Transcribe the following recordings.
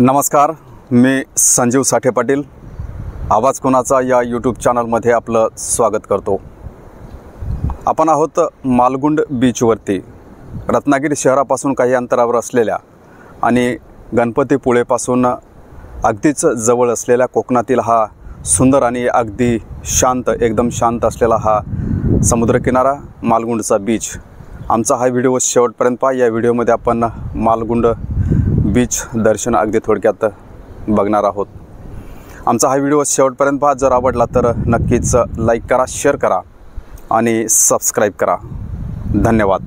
नमस्कार, मी संजीव साठे पाटील आवाज कोणाचा या यूट्यूब चॅनलमध्ये आपलं स्वागत करतो। आपण आहोत मालगुंड बीचवरती, रत्नागिरी शहरापासून काही अंतरावर असलेल्या आणि गणपतीपुळेपासून अगदीच जवळ असलेल्या कोकणातील हा सुंदर आणि अगदी शांत, एकदम शांत असलेला हा समुद्रकिनारा मालगुंडचा बीच। आमचा हा व्हिडिओ शेवटपर्यंत पहा। या व्हिडिओमध्ये आपण मालगुंड बीच दर्शन अगदी थोडक्यात बघणार आहोत। आमचा हा व्हिडिओ शेवटपर्यंत पहा। जर आवडला तर नक्कीच लाईक करा, शेअर करा आणि सबस्क्राईब करा। धन्यवाद।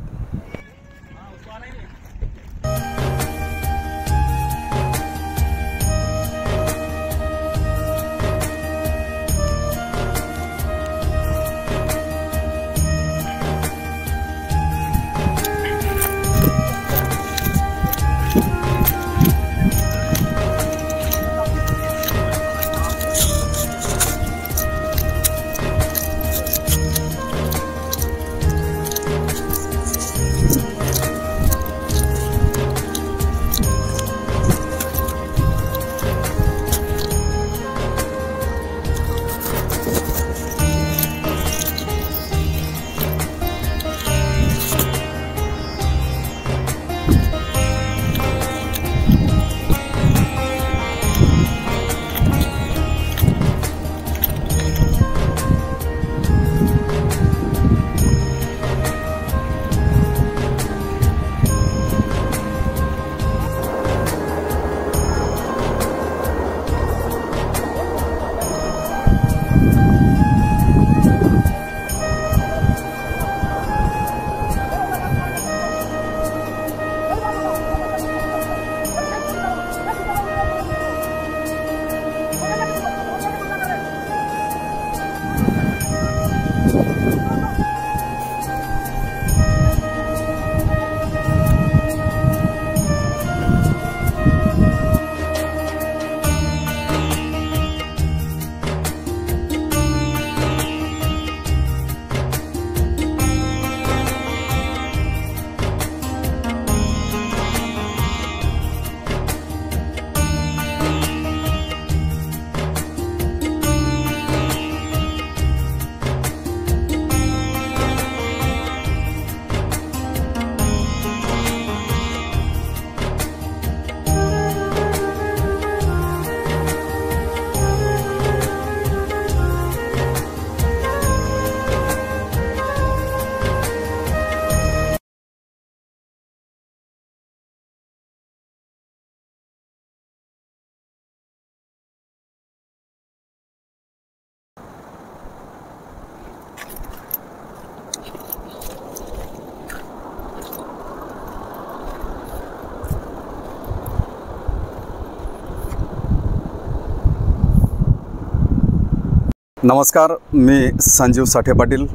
नमस्कार, मी संजीव साठे पाटील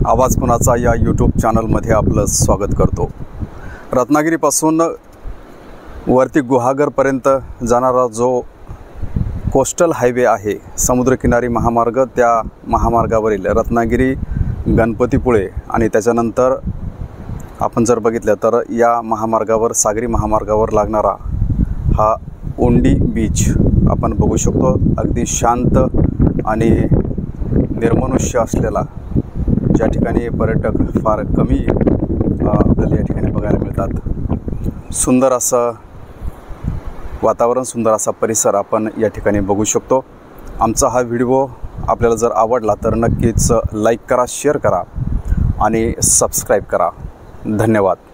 आवाज कोणाचा या यूट्यूब चॅनलमध्ये आपलं स्वागत करतो। रत्नागिरीपासून वरती गुहागरपर्यंत जाणारा जो कोस्टल हायवे आहे, समुद्रकिनारी महामार्ग, त्या महामार्गावरील रत्नागिरी गणपतीपुळे आणि त्याच्यानंतर आपण जर बघितलं तर या महामार्गावर, सागरी महामार्गावर लागणारा हा ओंडी बीच आपण बघू शकतो। अगदी शांत आणि निर्मनुष्य असलेला, ज्या ठिकाणी पर्यटक फार कमी आपल्याला या ठिकाणी बघायला मिळतात। सुंदर असं वातावरण, सुंदर असा परिसर आपण या ठिकाणी बघू शकतो। आमचा हा व्हिडिओ आपल्याला जर आवडला तर नक्कीच लाईक करा, शेअर करा आणि सबस्क्राईब करा। धन्यवाद।